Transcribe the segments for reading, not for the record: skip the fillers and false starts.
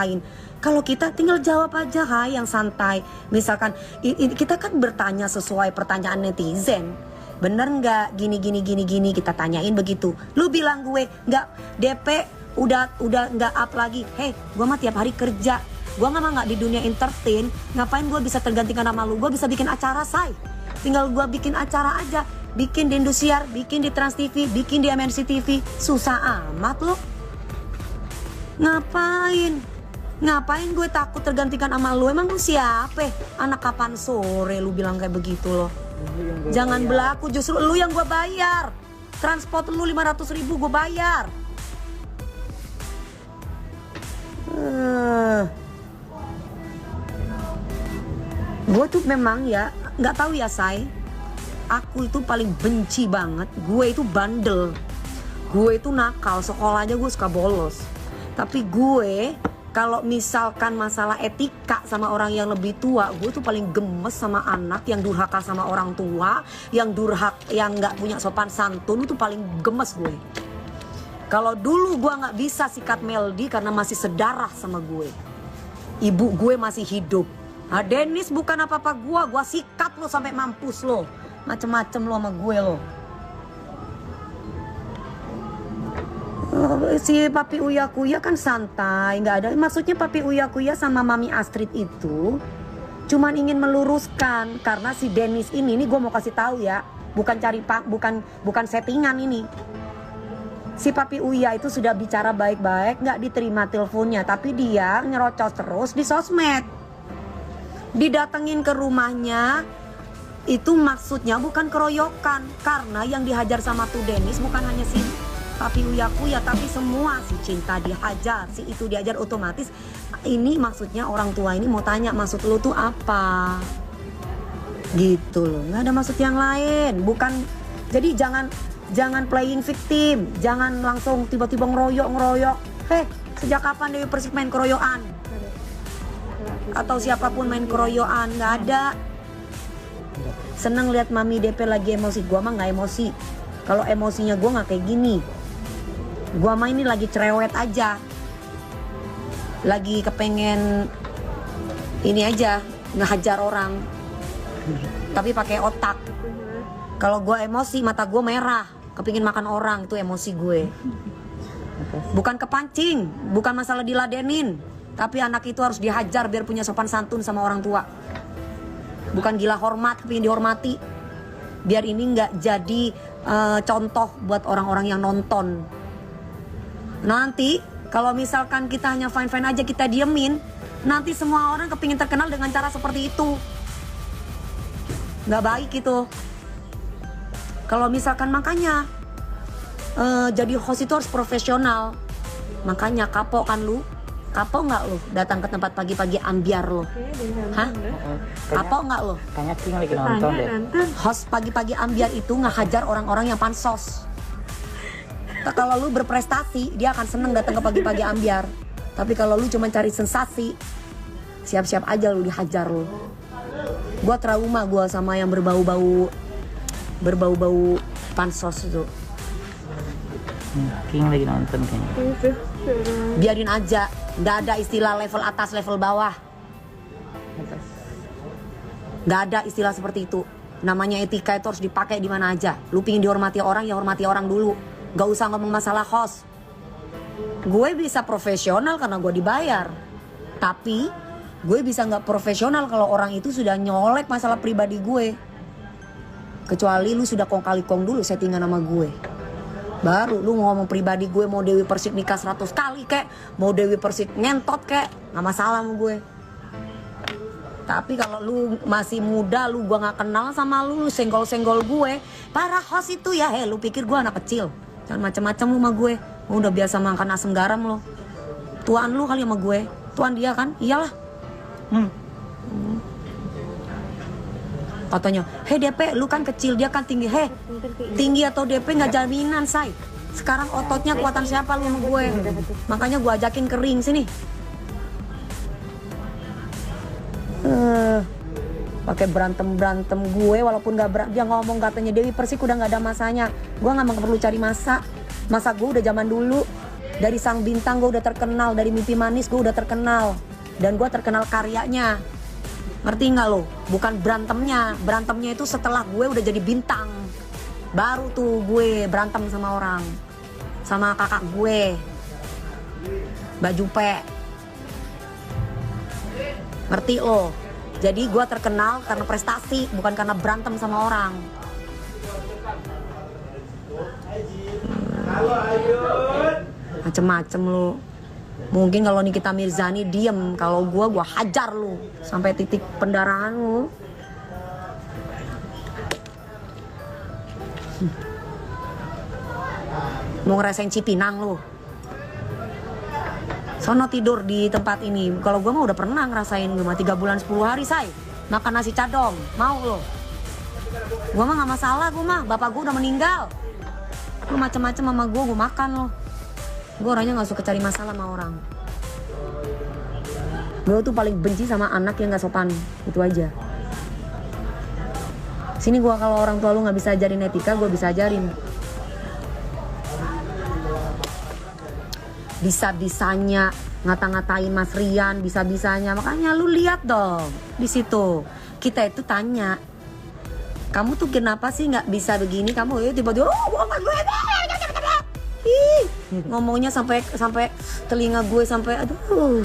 ngapain. Kalau kita tinggal jawab aja, hai, yang santai. Misalkan kita kan bertanya sesuai pertanyaan netizen. Bener nggak gini kita tanyain begitu. Lu bilang gue nggak DP udah nggak up lagi. Hey, gue mah tiap hari kerja. Gue nggak di dunia entertain. Ngapain gue bisa tergantikan sama lu? Gue bisa bikin acara, say. Tinggal gue bikin acara aja. Bikin di Indosiar, bikin di Trans TV, bikin di MNC TV. Susah amat lo. Ngapain gue takut tergantikan sama lu? Emang lu siapa? Anak kapan sore lu bilang kayak begitu loh. Jangan berlaku, justru lu yang gue bayar. Transport lu 500.000 gue bayar. Gue tuh memang ya nggak tahu ya, say. Aku itu paling benci banget. Gue itu bandel. Gue itu nakal. Sekolahnya gue suka bolos. Tapi gue kalau misalkan masalah etika sama orang yang lebih tua, gue tuh paling gemes sama anak yang durhaka sama orang tua, yang nggak punya sopan santun, itu paling gemes gue. Kalau dulu gue nggak bisa sikat Meldi karena masih sedarah sama gue. Ibu gue masih hidup. Nah, Dennis bukan apa-apa gue sikat lo sampai mampus lo. Macem-macem lo sama gue lo. Si Papi Uya Kuya kan santai, nggak ada. Maksudnya Papi Uya Kuya sama Mami Astrid itu cuman ingin meluruskan, karena si Dennis ini gue mau kasih tahu ya, bukan settingan ini. Si Papi Uya itu sudah bicara baik-baik, nggak diterima teleponnya, tapi dia nyerocos terus di sosmed. Didatengin ke rumahnya, itu maksudnya bukan keroyokan, karena yang dihajar sama tuh Dennis bukan hanya si Papi Uya Kuya, tapi semua. Si Cinta dihajar, si itu dihajar, otomatis ini maksudnya orang tua ini mau tanya maksud lu tuh apa gitu loh, nggak ada maksud yang lain. Bukan, jadi jangan playing victim, jangan langsung tiba-tiba ngeroyok. Sejak kapan Dewi Persik main keroyokan? Atau siapapun main keroyokan? Nggak ada. Seneng lihat Mami DP lagi emosi. Gua mah nggak emosi. Kalau emosinya gua nggak kayak gini. Gua mah ini lagi cerewet aja. Lagi kepengen ini aja, ngehajar orang. Tapi pakai otak. Kalau gua emosi, mata gua merah, kepingin makan orang, itu emosi gue. Bukan kepancing, bukan masalah diladenin, tapi anak itu harus dihajar biar punya sopan santun sama orang tua. Bukan gila hormat, kepingin dihormati. Biar ini nggak jadi contoh buat orang-orang yang nonton. Nanti kalau misalkan kita hanya fine-fine aja, kita diemin, nanti semua orang kepingin terkenal dengan cara seperti itu. Nggak baik itu. Kalau misalkan makanya jadi host itu harus profesional. Makanya kapok kan lu? Kapok nggak lu datang ke tempat pagi-pagi ambiar lo? Hah? Kapok nggak lo? Kayaknya tinggal lagi nonton deh. Host pagi-pagi ambiar itu ngehajar orang-orang yang pansos. Kalau lu berprestasi, dia akan seneng datang ke pagi-pagi ambiar. Tapi kalau lu cuma cari sensasi, siap-siap aja lu dihajar lu. Gua trauma sama yang berbau-bau pansos itu. King lagi nonton kayaknya. Biarin aja, nggak ada istilah level atas level bawah. Nggak ada istilah seperti itu. Namanya etika itu harus dipakai di mana aja. Lu pingin dihormati orang, ya hormati orang dulu. Gak usah ngomong masalah host. Gue bisa profesional karena gue dibayar. Tapi gue bisa nggak profesional kalau orang itu sudah nyolek masalah pribadi gue. Kecuali lu sudah kong kali kong dulu settingan sama gue. Baru lu ngomong pribadi gue, mau Dewi Persik nikah 100 kali kek, mau Dewi Persik ngentot kek, gak masalah sama gue. Tapi kalau lu masih muda, lu gue gak kenal sama lu senggol-senggol gue, para host itu ya, lu pikir gue anak kecil? Jangan macam-macam lu sama gue. Udah biasa makan asam garam lo. Tuan lu kali sama gue. Tuan dia kan? Iyalah. Katanya, DP lu kan kecil, dia kan tinggi. Tinggi atau DP nggak jaminan, say. Sekarang ototnya kuatan siapa lu sama gue? Makanya gue ajakin ke ring sini. Pakai berantem gue, walaupun nggak dia ngomong katanya Dewi Persik udah nggak ada masanya. Gue nggak perlu cari masa gue udah zaman dulu. Dari Sang Bintang gue udah terkenal, dari Mimpi Manis gue udah terkenal, dan gue terkenal karyanya. Ngerti nggak lo? Bukan berantemnya. Berantemnya itu setelah gue udah jadi bintang, baru tuh gue berantem sama orang, sama kakak gue Mbak Jupe. Ngerti lo? Jadi gue terkenal karena prestasi, bukan karena berantem sama orang. Macem-macem lu. Mungkin kalau Nikita Mirzani diem, kalau gua hajar lu sampai titik pendarahan lu. Mau ngerasain Cipinang lu? Sono tidur di tempat ini. Kalau gua mah udah pernah ngerasain, gua 3 bulan 10 hari say makan nasi cadong. Mau lo? Gua mah nggak masalah, gua mah bapak gua udah meninggal. Lu macem-macem sama gua makan lo. Gue orangnya gak suka cari masalah sama orang. Gue tuh paling benci sama anak yang gak sopan. Itu aja. Sini gue kalau orang tua lu gak bisa ajarin etika, gue bisa ajarin. Bisa-bisanya ngata-ngatain Mas Rian, bisa-bisanya. Makanya lu lihat dong di situ. Kita itu tanya, kamu tuh kenapa sih gak bisa begini? Kamu tiba-tiba ngomongnya sampai telinga gue sampai aduh.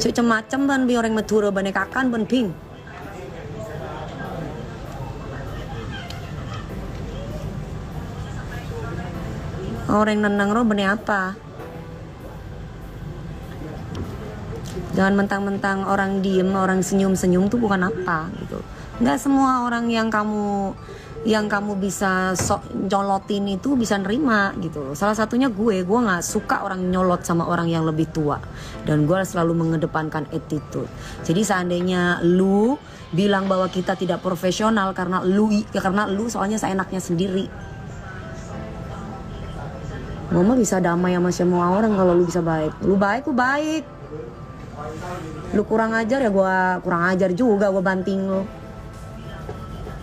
Macam-macam ban bi orang Madura banekakan ban ping. Orang nenang ro bene apa? Jangan mentang-mentang orang diem, orang senyum-senyum tuh bukan apa gitu. Nggak semua orang yang kamu bisa nyolotin itu bisa nerima gitu. Salah satunya gue nggak suka orang nyolot sama orang yang lebih tua, dan gue selalu mengedepankan attitude. Jadi seandainya lu bilang bahwa kita tidak profesional karena lu soalnya seenaknya sendiri. Mama bisa damai sama semua orang kalau lu bisa baik. Lu baik, lu baik. Lu kurang ajar ya gue kurang ajar juga, gue banting lu.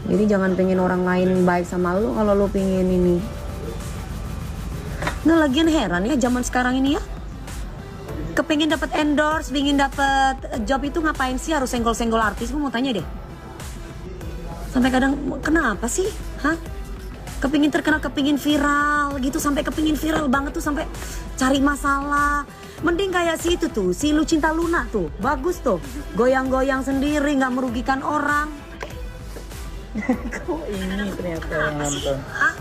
Jadi jangan pengen orang lain baik sama lu kalau lu pengen ini. Nah lagian heran ya zaman sekarang ini ya. Kepengen dapat endorse, pengen dapat job itu ngapain sih harus senggol-senggol artis? Gue mau tanya deh. Sampai kadang kenapa sih? Hah? Kepingin terkenal, kepingin viral gitu, sampai kepingin viral banget tuh sampai cari masalah. Mending kayak si itu tuh, si Lucinta Luna tuh, bagus tuh. Goyang-goyang sendiri, nggak merugikan orang. Kok ini ternyata yang nonton. Hah?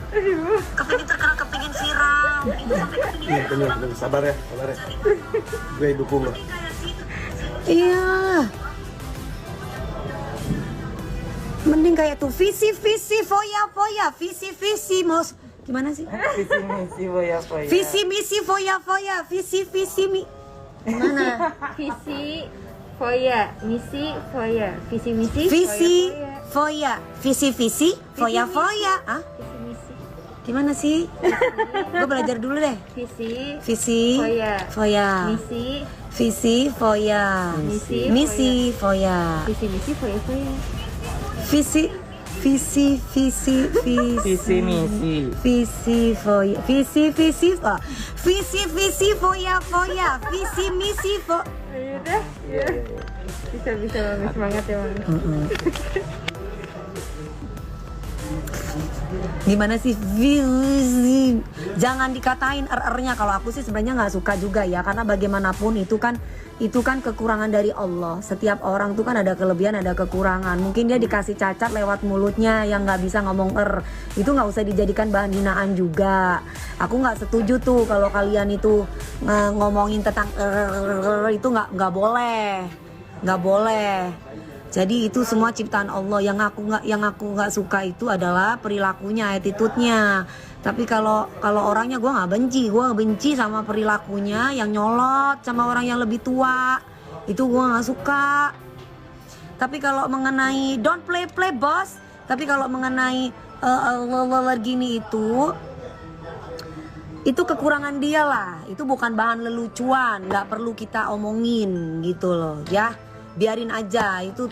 Kepingin terkenal, kepingin viral gitu, sampai kepingin Bener, sabar ya. Gue dukung lo. iya. Mending kayak tuh visi foya visi mos gimana sih? Visi misi foya. Visi misi foya visi mi gimana? Visi foya, misi foya, visi misi Visi foya visi foya ah visi misi gimana sih? Gue belajar dulu deh. visi foya misi visi foya misi foya visi misi foya foya visi Visi misi. foya visi misi foya. ayo dah ya bisa bagus semangat ya Bang. Gimana sih? Jangan dikatain er-ernya. Kalau aku sih sebenarnya nggak suka juga ya, karena bagaimanapun itu kan kekurangan dari Allah. Setiap orang tuh kan ada kelebihan, ada kekurangan. Mungkin dia dikasih cacat lewat mulutnya yang nggak bisa ngomong itu nggak usah dijadikan bahan hinaan juga. Aku nggak setuju tuh kalau kalian itu ngomongin tentang itu nggak boleh. Jadi itu semua ciptaan Allah. Yang aku nggak suka itu adalah perilakunya, attitude-nya. Tapi kalau orangnya gue nggak benci. Gue benci sama perilakunya yang nyolot sama orang yang lebih tua. Itu gue nggak suka. Tapi kalau mengenai don't play boss. Tapi kalau mengenai gini itu kekurangan dia lah. Itu bukan bahan lelucuan. Nggak perlu kita omongin gitu loh ya. biarin aja itu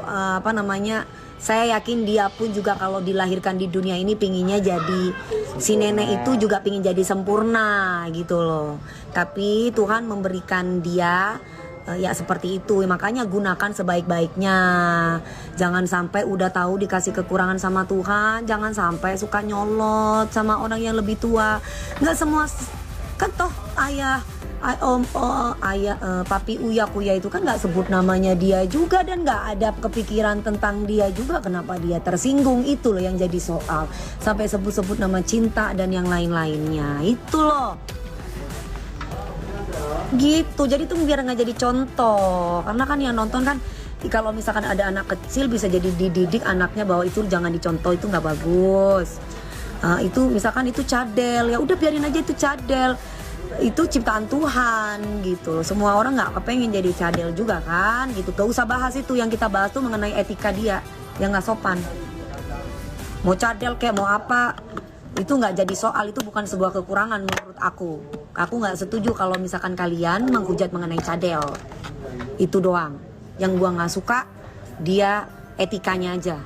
apa namanya, saya yakin dia pun juga kalau dilahirkan di dunia ini pinginnya jadi si nenek itu juga pingin jadi sempurna gitu loh. Tapi Tuhan memberikan dia ya seperti itu, makanya gunakan sebaik-baiknya. Jangan sampai udah tahu dikasih kekurangan sama Tuhan, jangan sampai suka nyolot sama orang yang lebih tua. Nggak semua kan toh papi Uya Kuya itu kan nggak sebut namanya dia juga, dan nggak ada kepikiran tentang dia juga. Kenapa dia tersinggung, itu loh yang jadi soal, sampai sebut-sebut nama cinta dan yang lain-lainnya itu loh gitu. Jadi tuh biar nggak jadi contoh, karena kan yang nonton kan kalau misalkan ada anak kecil bisa jadi dididik anaknya bahwa itu jangan dicontoh, itu nggak bagus. Itu misalkan itu cadel, ya udah biarin aja itu cadel, itu ciptaan Tuhan gitu. Semua orang nggak kepengen jadi cadel juga kan gitu. Gak usah bahas itu, yang kita bahas tuh mengenai etika dia yang nggak sopan. Mau cadel kayak mau apa, itu nggak jadi soal, itu bukan sebuah kekurangan menurut aku. Aku nggak setuju kalau misalkan kalian menghujat mengenai cadel. Itu doang yang gua nggak suka, dia etikanya aja.